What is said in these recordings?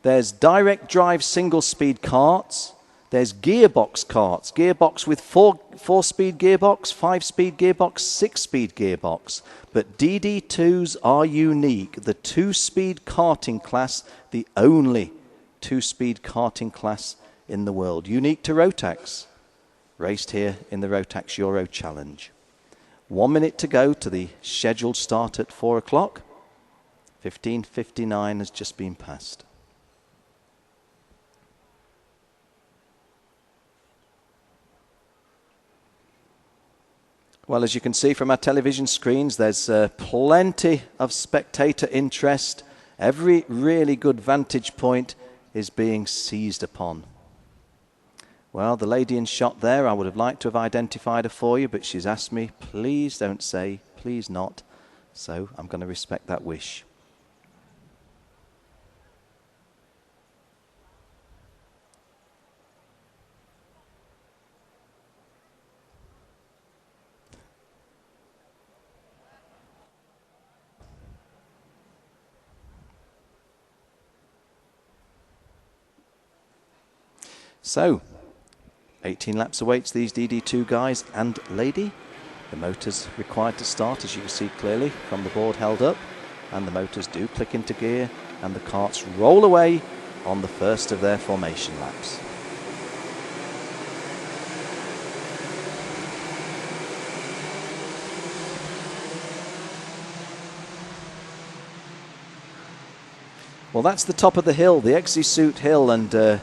There's direct drive single-speed karts. There's gearbox karts. Gearbox with four-speed gearbox, 5-speed gearbox, 6-speed gearbox. But DD2s are unique. The 2-speed karting class, the only 2-speed karting class in the world. Unique to Rotax. Raced here in the Rotax Euro Challenge. 1 minute to go to the scheduled start at 4 o'clock. 15:59 has just been passed. Well, as you can see from our television screens, there's plenty of spectator interest. Every really good vantage point is being seized upon. Well, the lady in shot there, I would have liked to have identified her for you, but she's asked me, please don't say, please not. So I'm going to respect that wish. So, 18 laps awaits these DD2 guys and lady. The motors required to start, as you can see clearly from the board held up, and the motors do click into gear, and the karts roll away on the first of their formation laps. Well, that's the top of the hill, the Exisuit Hill, and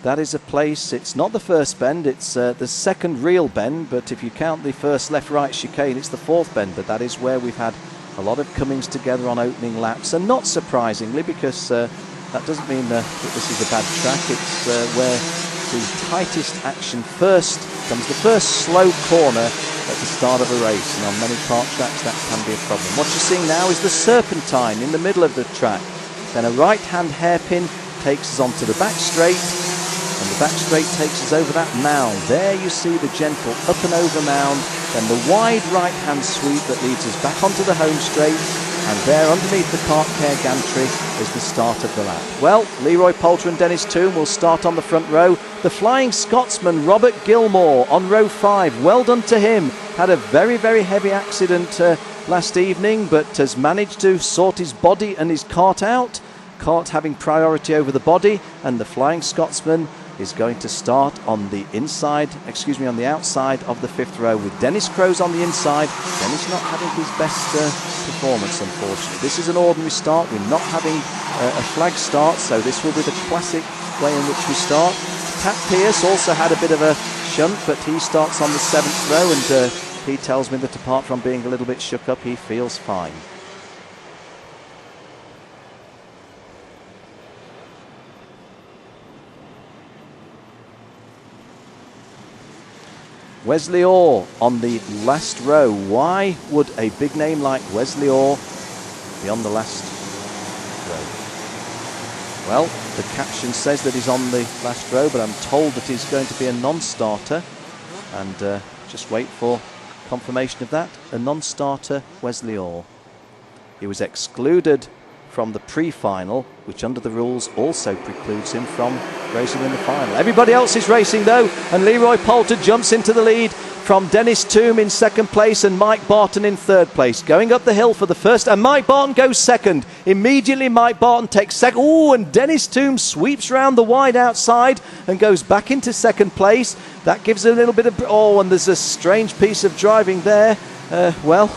that is a place, it's not the first bend, it's the second real bend, but if you count the first left-right chicane, it's the fourth bend, but that is where we've had a lot of comings together on opening laps, and not surprisingly, because that doesn't mean that this is a bad track, it's where the tightest action first comes, the first slow corner at the start of a race, and on many kart tracks that can be a problem. What you're seeing now is the serpentine in the middle of the track, then a right-hand hairpin takes us onto the back straight, and the back straight takes us over that mound. There you see the gentle up and over mound, then the wide right-hand sweep that leads us back onto the home straight, and there underneath the kart care gantry is the start of the lap. Well, Leroy Poulter and Dennis Toome will start on the front row. The Flying Scotsman, Robert Gilmore, on row 5. Well done to him. Had a very, very heavy accident last evening, but has managed to sort his body and his kart out. Kart having priority over the body, and the Flying Scotsman is going to start on the on the outside of the 5th row with Dennis Crowes on the inside. Dennis not having his best performance, unfortunately. This is an ordinary start. We're not having a flag start, so this will be the classic way in which we start. Pat Pierce also had a bit of a shunt, but he starts on the 7th row, and he tells me that apart from being a little bit shook up, he feels fine. Wesley Orr on the last row. Why would a big name like Wesley Orr be on the last row? Well, the caption says that he's on the last row, but I'm told that he's going to be a non-starter, and just wait for confirmation of that. A non-starter, Wesley Orr. He was excluded from the pre-final, which under the rules also precludes him from racing in the final. Everybody else is racing though, and Leroy Poulter jumps into the lead from Dennis Toome in 2nd place and Mike Barton in 3rd place. Going up the hill for the first, and Mike Barton goes 2nd. Immediately Mike Barton takes 2nd. Oh, and Dennis Toome sweeps round the wide outside and goes back into 2nd place. That gives a little bit of, oh, and there's a strange piece of driving there. Well,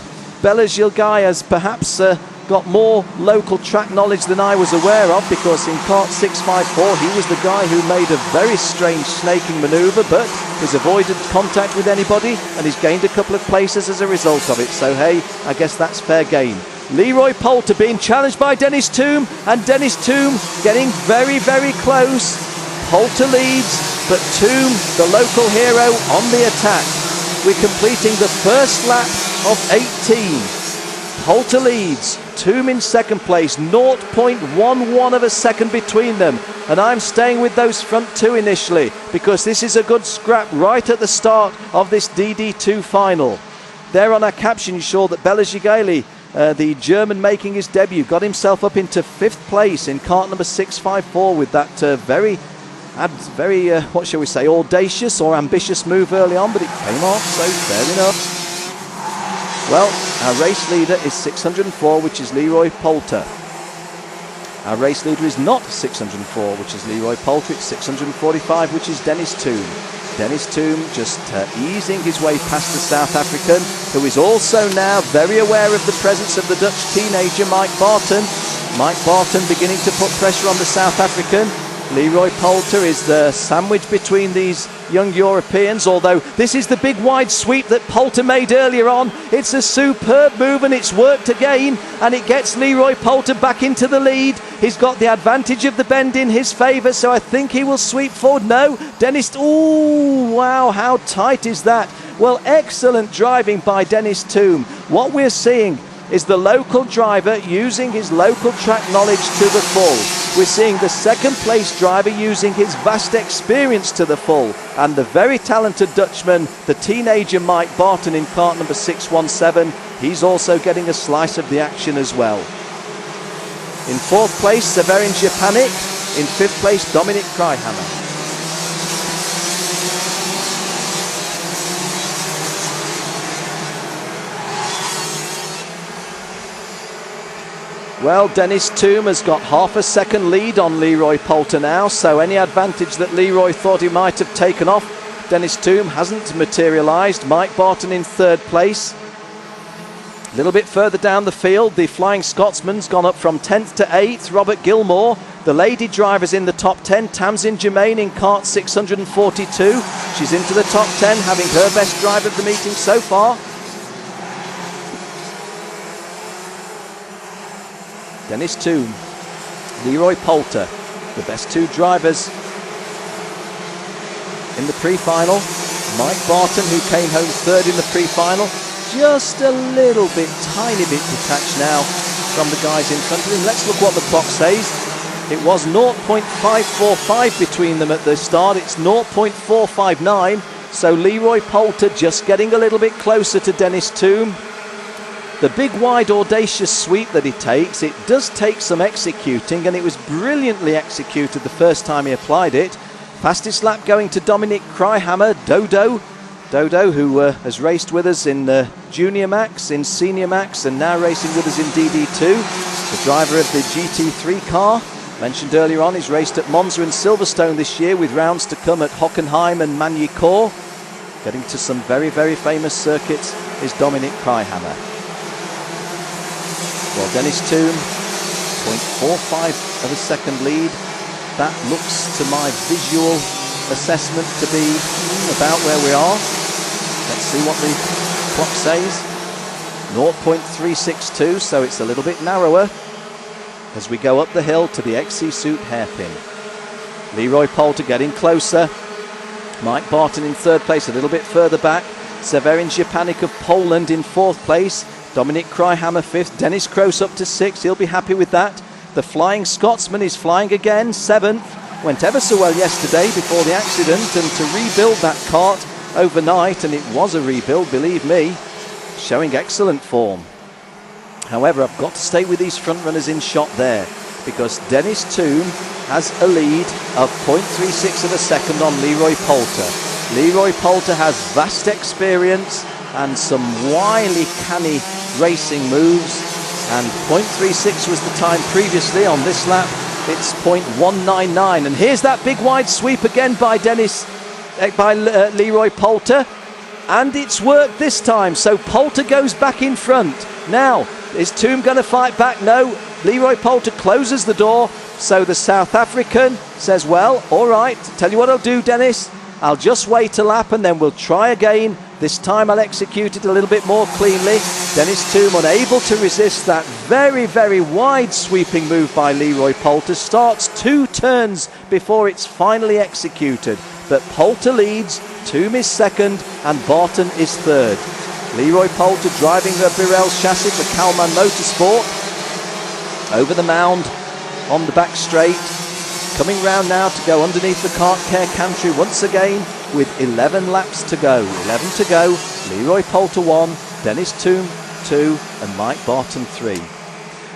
Bella Gilgai has perhaps got more local track knowledge than I was aware of, because in kart 654 he was the guy who made a very strange snaking manoeuvre, but has avoided contact with anybody and he's gained a couple of places as a result of it. So hey, I guess that's fair game. Leroy Poulter being challenged by Dennis Toome, and Dennis Toome getting very, very close. Poulter leads, but Toome, the local hero, on the attack. We're completing the first lap of 18. Poulter leads, Toome in 2nd place, 0.11 of a second between them, and I'm staying with those front two initially because this is a good scrap right at the start of this DD2 final. There on our caption you saw that Bella Gigeli the German making his debut, got himself up into 5th place in cart number 654 with that very, what shall we say, audacious or ambitious move early on, but it came off, so fair enough. Well, our race leader is 604, which is Leroy Poulter. Our race leader is not 604, which is Leroy Poulter. It's 645, which is Dennis Toom. Dennis Toom just easing his way past the South African, who is also now very aware of the presence of the Dutch teenager Mike Barton. Mike Barton beginning to put pressure on the South African. Leroy Poulter is sandwiched between these young Europeans, although this is the big wide sweep that Poulter made earlier on. It's a superb move and it's worked again, and it gets Leroy Poulter back into the lead. He's got the advantage of the bend in his favour, so I think he will sweep forward. No, Dennis, ooh, wow, how tight is that? Well, excellent driving by Dennis Toom. What we're seeing is the local driver using his local track knowledge to the full. We're seeing the second place driver using his vast experience to the full, and the very talented Dutchman, the teenager Mike Barton in cart number 617, he's also getting a slice of the action as well. In 4th place, Severin Japanik. In 5th place, Dominic Kreihammer. Well, Dennis Toom has got half a second lead on Leroy Poulter now, so any advantage that Leroy thought he might have taken off, Dennis Toom hasn't materialised. Mike Barton in 3rd place. A little bit further down the field, the Flying Scotsman's gone up from 10th to 8th. Robert Gilmore, the lady driver's in the top 10. Tamsin Germain in cart 642. She's into the top 10, having her best drive of the meeting so far. Dennis Toom, Leroy Poulter, the best two drivers in the pre-final. Mike Barton, who came home 3rd in the pre-final, just a little bit, tiny bit detached now from the guys in front of him. Let's look what the clock says. It was 0.545 between them at the start. It's 0.459. So Leroy Poulter just getting a little bit closer to Dennis Toom. The big, wide, audacious sweep that he takes, it does take some executing, and it was brilliantly executed the first time he applied it. Fastest lap going to Dominic Kreihammer, Dodo. Dodo, who has raced with us in Junior Max, in Senior Max, and now racing with us in DD2. The driver of the GT3 car, mentioned earlier on, he's raced at Monza and Silverstone this year, with rounds to come at Hockenheim and Magny-Cours. Getting to some very, very famous circuits is Dominic Kreihammer. Well, Dennis Toom, 0.45 of a second lead. That looks to my visual assessment to be about where we are. Let's see what the clock says. 0.362, so it's a little bit narrower as we go up the hill to the XC Suit hairpin. Leroy Poulter getting closer. Mike Barton in 3rd place, a little bit further back. Severin Japanik of Poland in 4th place. Dominic Kreihammer 5th. Dennis Kroos up to 6th. He'll be happy with that. The Flying Scotsman is flying again, 7th. Went ever so well yesterday before the accident, and to rebuild that kart overnight, and it was a rebuild, believe me, showing excellent form. However, I've got to stay with these front runners in shot there, because Dennis Toom has a lead of 0.36 of a second on Leroy Poulter. Leroy Poulter has vast experience and some wily, canny racing moves, and 0.36 was the time previously. On this lap it's 0.199, and here's that big wide sweep again by Leroy Poulter, and it's worked this time, so Poulter goes back in front. Now, is Toom going to fight back? No, Leroy Poulter closes the door, so the South African says, well, all right, tell you what I'll do, Dennis, I'll just wait a lap and then we'll try again. This time I'll execute it a little bit more cleanly. Dennis Toom, unable to resist that very, very wide sweeping move by Leroy Poulter, starts 2 turns before it's finally executed. But Poulter leads, Toom is 2nd, and Barton is 3rd. Leroy Poulter driving the Birel chassis for Kalman Motorsport. Over the mound, on the back straight. Coming round now to go underneath the Kart Care Country once again, with 11 laps to go. 11 to go. Leroy Poulter 1, Dennis Toom 2 and Mike Barton 3.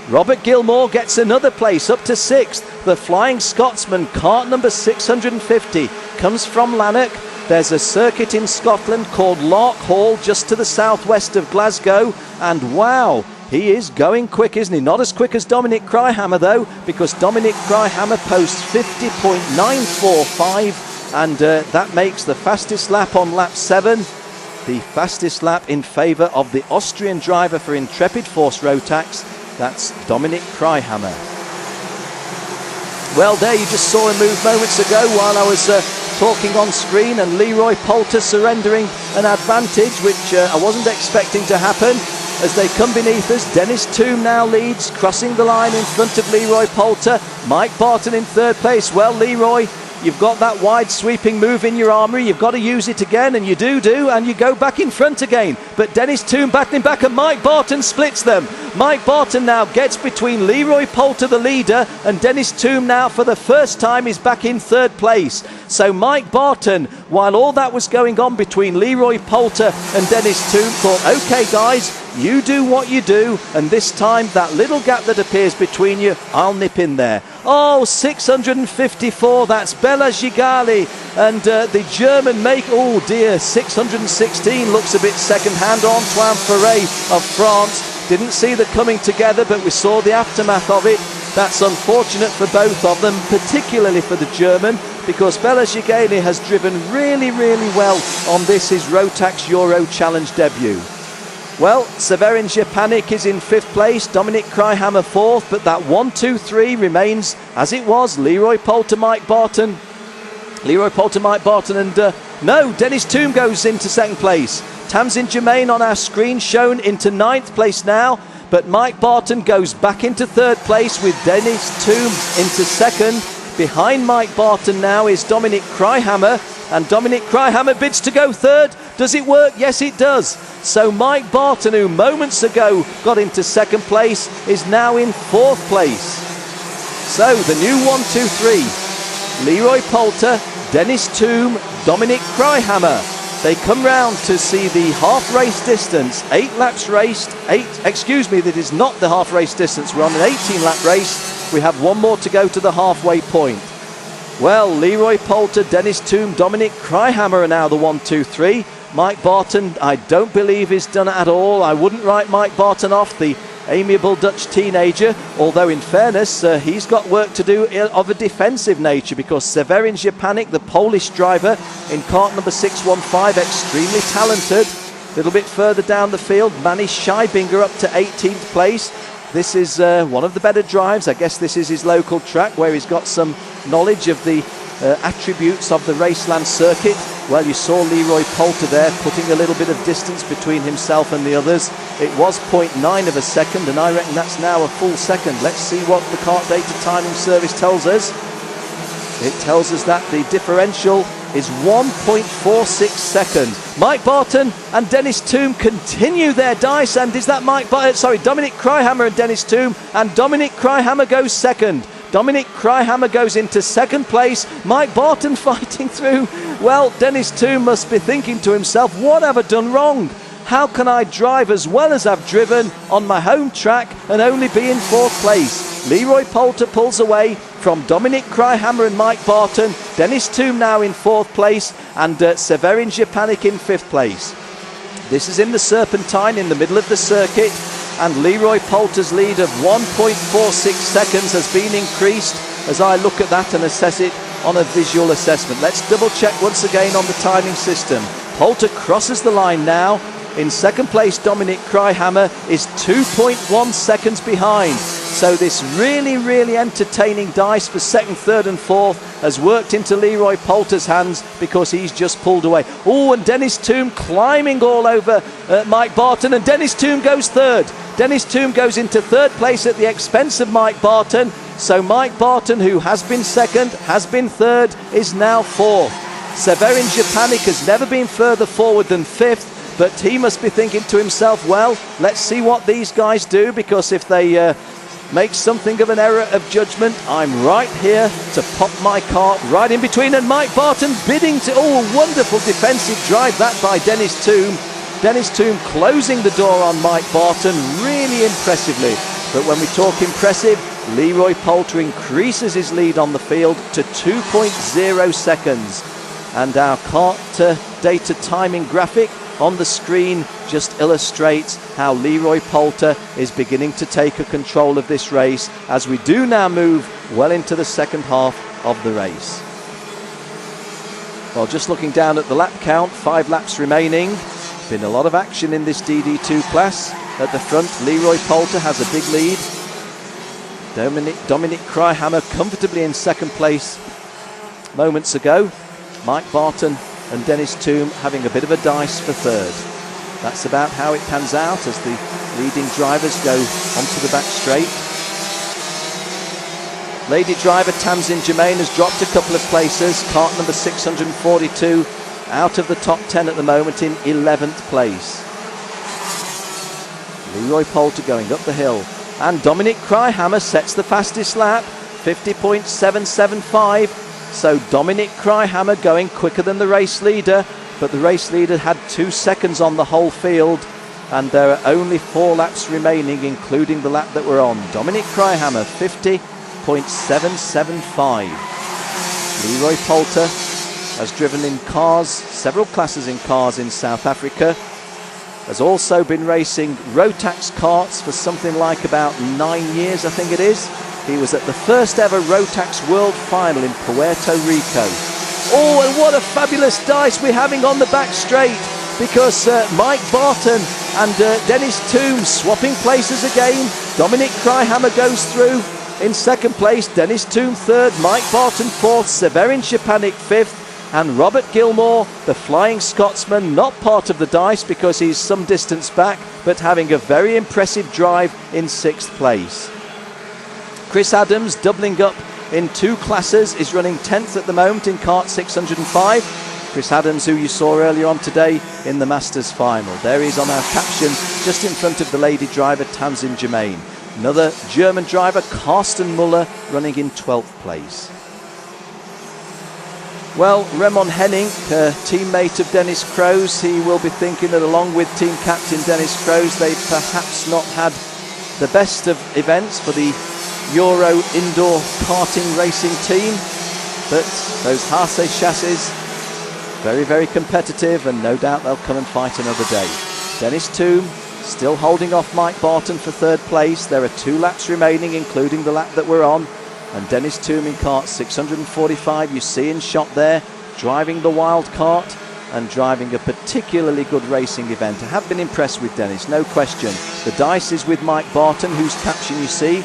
Robert Gilmore gets another place, up to 6th. The Flying Scotsman, cart number 650, comes from Lanark. There's a circuit in Scotland called Lark Hall, just to the southwest of Glasgow. And wow, he is going quick, isn't he? Not as quick as Dominic Cryhammer, though, because Dominic Cryhammer posts 50.945, and that makes the fastest lap on lap 7. The fastest lap in favour of the Austrian driver for Intrepid Force Rotax. That's Dominic Cryhammer. Well, there you just saw him move moments ago while I was talking on screen, and Leroy Poulter surrendering an advantage, which I wasn't expecting to happen. As they come beneath us, Dennis Toome now leads, crossing the line in front of Leroy Poulter. Mike Barton in 3rd place. Well, Leroy, you've got that wide sweeping move in your armoury. You've got to use it again, and you do, and you go back in front again. But Dennis Toome battling back, and Mike Barton splits them. Mike Barton now gets between Leroy Poulter, the leader, and Dennis Toome now for the first time is back in 3rd place. So Mike Barton, while all that was going on between Leroy Poulter and Dennis Toome, thought, okay guys, you do what you do, and this time that little gap that appears between you, I'll nip in there. Oh, 654, that's Bella Gigali, and the German make, oh dear, 616 looks a bit second-hand. Antoine Ferret of France, didn't see the coming together, but we saw the aftermath of it. That's unfortunate for both of them, particularly for the German, because Bella Gigali has driven really, really well on this, his Rotax Euro Challenge debut. Well, Severin Jepanik is in 5th place, Dominic Cryhammer 4th, but that 1-2-3 remains as it was. Leroy Poulter, Mike Barton, and no, Dennis Toome goes into 2nd place. Tamsin Germain on our screen shown into 9th place now, but Mike Barton goes back into 3rd place with Dennis Toome into 2nd. Behind Mike Barton now is Dominic Cryhammer, and Dominic Cryhammer bids to go 3rd. Does it work? Yes, it does. So Mike Barton, who moments ago got into 2nd place, is now in 4th place. So the new 1-2-3, Leroy Poulter, Dennis Toome, Dominic Cryhammer. They come round to see the half race distance, 8 laps raced, that is not the half race distance, we're on an 18 lap race. We have one more to go to the halfway point. Well, Leroy Poulter, Dennis Toome, Dominic Cryhammer are now the 1-2-3. Mike Barton, I don't believe is done at all. I wouldn't write Mike Barton off, the amiable Dutch teenager, although in fairness, he's got work to do of a defensive nature, because Severin Jepanik, the Polish driver in cart number 615, extremely talented. A little bit further down the field, Manny Scheibinger up to 18th place. This is one of the better drives. I guess this is his local track where he's got some knowledge of the attributes of the Raceland circuit. Well, you saw Leroy Poulter there putting a little bit of distance between himself and the others. It was 0.9 of a second, and I reckon that's now a full second. Let's see what the Kart Data Timing Service tells us. It tells us that the differential is 1.46 seconds. Mike Barton and Dennis Toome continue their dice, and is that Dominic Cryhammer and Dennis Toome, and Dominic Cryhammer goes 2nd. Dominic Cryhammer goes into 2nd place. Mike Barton fighting through. Well, Dennis Toome must be thinking to himself, what have I done wrong? How can I drive as well as I've driven on my home track and only be in 4th place? Leroy Poulter pulls away from Dominic Cryhammer and Mike Barton. Dennis Toome now in 4th place, and Severin Jepanik in 5th place. This is in the Serpentine in the middle of the circuit, and Leroy Poulter's lead of 1.46 seconds has been increased as I look at that and assess it on a visual assessment. Let's double check once again on the timing system. Poulter crosses the line now. In 2nd place, Dominic Cryhammer is 2.1 seconds behind. So this really, really entertaining dice for 2nd, 3rd and 4th has worked into Leroy Poulter's hands, because he's just pulled away. Oh, and Dennis Toome climbing all over Mike Barton, and Dennis Toome goes 3rd. Dennis Toome goes into 3rd place at the expense of Mike Barton. So Mike Barton, who has been 2nd, has been 3rd, is now 4th. Severin Jepanik has never been further forward than 5th. But he must be thinking to himself, well, let's see what these guys do, because if they make something of an error of judgment, I'm right here to pop my cart right in between. And Mike Barton bidding to, oh, wonderful defensive drive that by Dennis Toome. Dennis Toome closing the door on Mike Barton really impressively. But when we talk impressive, Leroy Poulter increases his lead on the field to 2.0 seconds. And our kart data timing graphic on the screen just illustrates how Leroy Poulter is beginning to take a control of this race as we do now move well into the second half of the race. Well, just looking down at the lap count, 5 laps remaining. Been a lot of action in this DD2 class. At the front, Leroy Poulter has a big lead. Dominic Kryhammer comfortably in second place moments ago. Mike Barton and Dennis Toome having a bit of a dice for third. That's about how it pans out as the leading drivers go onto the back straight. Lady driver Tamsin Germain has dropped a couple of places. Kart number 642 out of the top 10 at the moment in 11th place. Leroy Poulter going up the hill. And Dominic Kryhammer sets the fastest lap, 50.775. So Dominic Kryhammer going quicker than the race leader, but the race leader had 2 seconds on the whole field, and there are only 4 laps remaining, including the lap that we're on. Dominic Kryhammer, 50.775. Leroy Poulter has driven in cars, several classes in cars in South Africa, has also been racing Rotax karts for something like about 9 years, I think it is. He was at the first ever Rotax World Final in Puerto Rico. Oh, and what a fabulous dice we're having on the back straight, because Mike Barton and Dennis Toome swapping places again. Dominic Kryhammer goes through in second place, Dennis Toome third, Mike Barton fourth, Severin Szczepanik fifth, and Robert Gilmore, the Flying Scotsman, not part of the dice because he's some distance back, but having a very impressive drive in sixth place. Chris Adams, doubling up in 2 classes, is running 10th at the moment in kart 605. Chris Adams, who you saw earlier on today in the Masters final. There he is on our caption, just in front of the lady driver Tamsin Germain. Another German driver, Carsten Muller, running in 12th place. Well, Ramon Henning, teammate of Dennis Kroes, he will be thinking that along with team captain Dennis Kroes, they've perhaps not had the best of events for the Euro indoor karting racing team, but those Haase chassis, very, very competitive, and no doubt they'll come and fight another day. Dennis Toome still holding off Mike Barton for third place. There are 2 laps remaining, including the lap that we're on, and Dennis Toome in kart 645, you see in shot there, driving the wild kart and driving a particularly good racing event. I have been impressed with Dennis, no question. The dice is with Mike Barton, whose caption you see.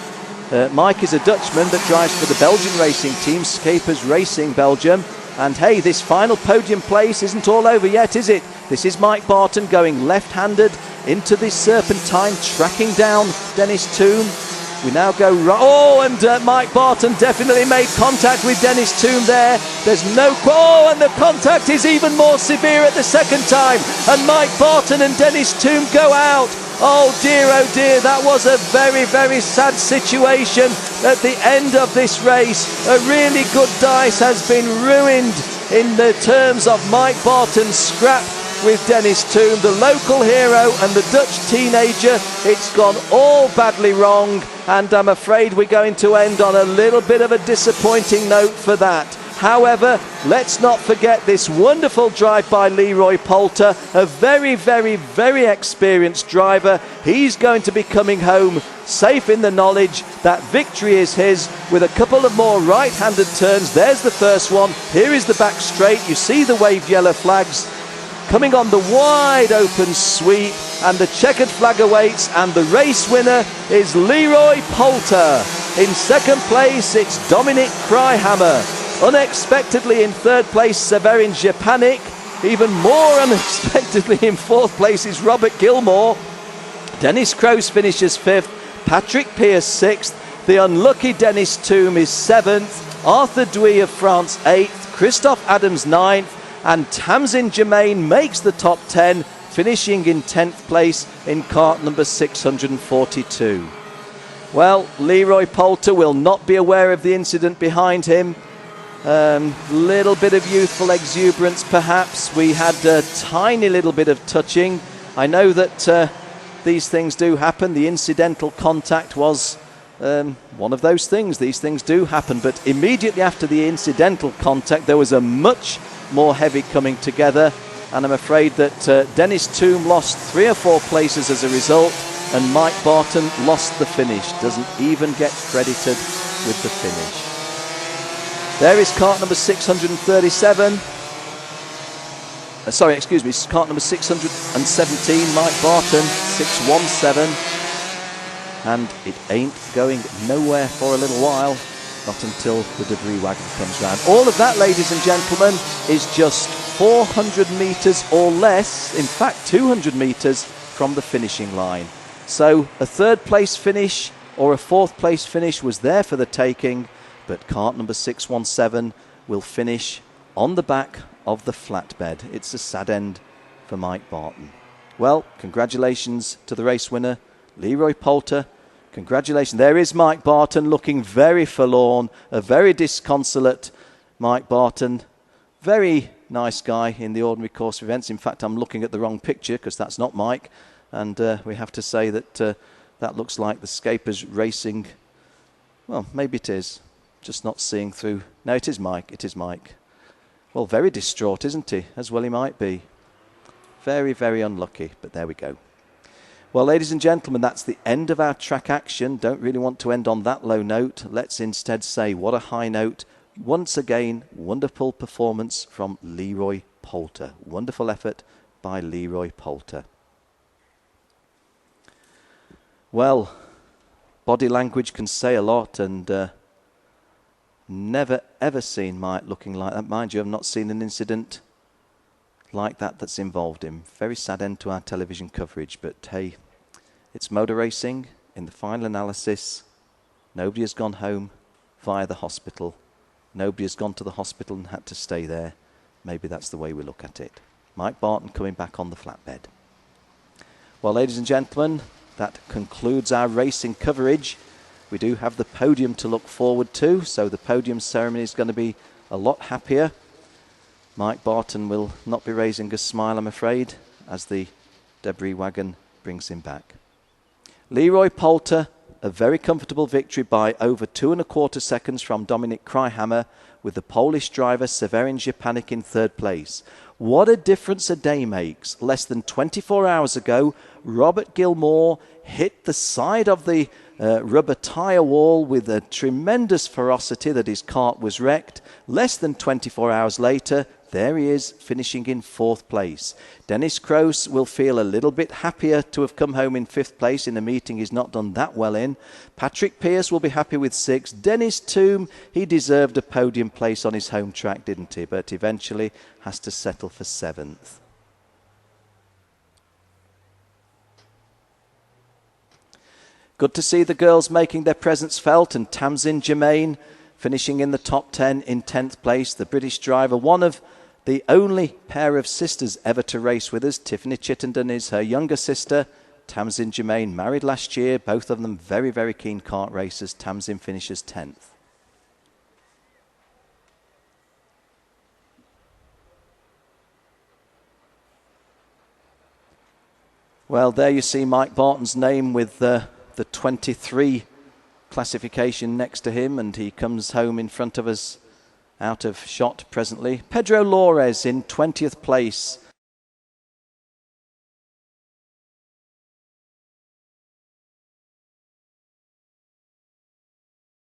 Mike is a Dutchman that drives for the Belgian racing team, Scapers Racing Belgium. And hey, this final podium place isn't all over yet, is it? This is Mike Barton going left-handed into this serpentine, tracking down Dennis Toome. We now go right. Oh, and Mike Barton definitely made contact with Dennis Toome there. There's no. Oh, and the contact is even more severe at the second time. And Mike Barton and Dennis Toome go out. Oh dear, that was a very, very sad situation at the end of this race. A really good dice has been ruined in the terms of Mike Barton's scrap with Dennis Toome, the local hero and the Dutch teenager. It's gone all badly wrong, and I'm afraid we're going to end on a little bit of a disappointing note for that. However, let's not forget this wonderful drive by Leroy Poulter, a very, very, very experienced driver. He's going to be coming home safe in the knowledge that victory is his with a couple of more right-handed turns. There's the first one. Here is the back straight. You see the waved yellow flags coming on the wide open sweep, and the checkered flag awaits, and the race winner is Leroy Poulter. In second place, it's Dominic Kryhammer. Unexpectedly in third place, Severin Szczepanik. Even more unexpectedly in fourth place is Robert Gilmore. Dennis Kroes finishes fifth. Patrick Pierce sixth. The unlucky Dennis Toome is seventh. Arthur Dewey of France eighth. Christophe Adams ninth. And Tamsin Germain makes the top 10, finishing in 10th place in kart number 642. Well, Leroy Poulter will not be aware of the incident behind him. Little bit of youthful exuberance perhaps. We had a tiny little bit of touching, I know that these things do happen. The incidental contact was one of those things. These things do happen, but immediately after the incidental contact there was a much more heavy coming together, and I'm afraid that Dennis Toome lost 3 or 4 places as a result, and Mike Barton lost the finish. Doesn't even get credited with the finish. There is cart number 637. Cart number 617, Mike Barton, 617. And it ain't going nowhere for a little while, not until the debris wagon comes round. All of that, ladies and gentlemen, is just 400 metres or less, in fact 200 metres from the finishing line. So a 3rd place finish or a 4th place finish was there for the taking, but cart number 617 will finish on the back of the flatbed. It's a sad end for Mike Barton. Well, congratulations to the race winner, Leroy Poulter. Congratulations. There is Mike Barton looking very forlorn, a very disconsolate Mike Barton. Very nice guy in the ordinary course of events. In fact, I'm looking at the wrong picture because that's not Mike. And we have to say that that looks like the Scapers Racing. Well, maybe it is. Just not seeing through. No, it is Mike. It is Mike. Well, very distraught, isn't he? As well he might be. Very, very unlucky. But there we go. Well, ladies and gentlemen, that's the end of our track action. Don't really want to end on that low note. Let's instead say what a high note. Once again, wonderful performance from Leroy Poulter. Wonderful effort by Leroy Poulter. Well, body language can say a lot, and never ever seen Mike looking like that. Mind you, I've not seen an incident like that that's involved him. Very sad end to our television coverage, but hey, it's motor racing. In the final analysis, nobody has gone home via the hospital. Nobody has gone to the hospital and had to stay there. Maybe that's the way we look at it. Mike Barton coming back on the flatbed. Well, ladies and gentlemen, that concludes our racing coverage. We do have the podium to look forward to, so the podium ceremony is going to be a lot happier. Mike Barton will not be raising a smile, I'm afraid, as the debris wagon brings him back. Leroy Poulter, a very comfortable victory by over 2 1/4 seconds from Dominic Kryhammer, with the Polish driver Severin Rzepanik in 3rd place. What a difference a day makes. Less than 24 hours ago, Robert Gilmore hit the side of the rubber tyre wall with a tremendous ferocity that his cart was wrecked. Less than 24 hours later, there he is, finishing in 4th place. Dennis Kroos will feel a little bit happier to have come home in 5th place in a meeting he's not done that well in. Patrick Pearce will be happy with 6th. Dennis Toome, he deserved a podium place on his home track, didn't he? But eventually has to settle for 7th. Good to see the girls making their presence felt, and Tamsin Germain finishing in the top 10 in 10th place. The British driver, one of the only pair of sisters ever to race with us. Tiffany Chittenden is her younger sister. Tamsin Germain married last year. Both of them very, very keen kart racers. Tamsin finishes 10th. Well, there you see Mike Barton's name with the 23 classification next to him, and he comes home in front of us out of shot presently. Pedro Lores in 20th place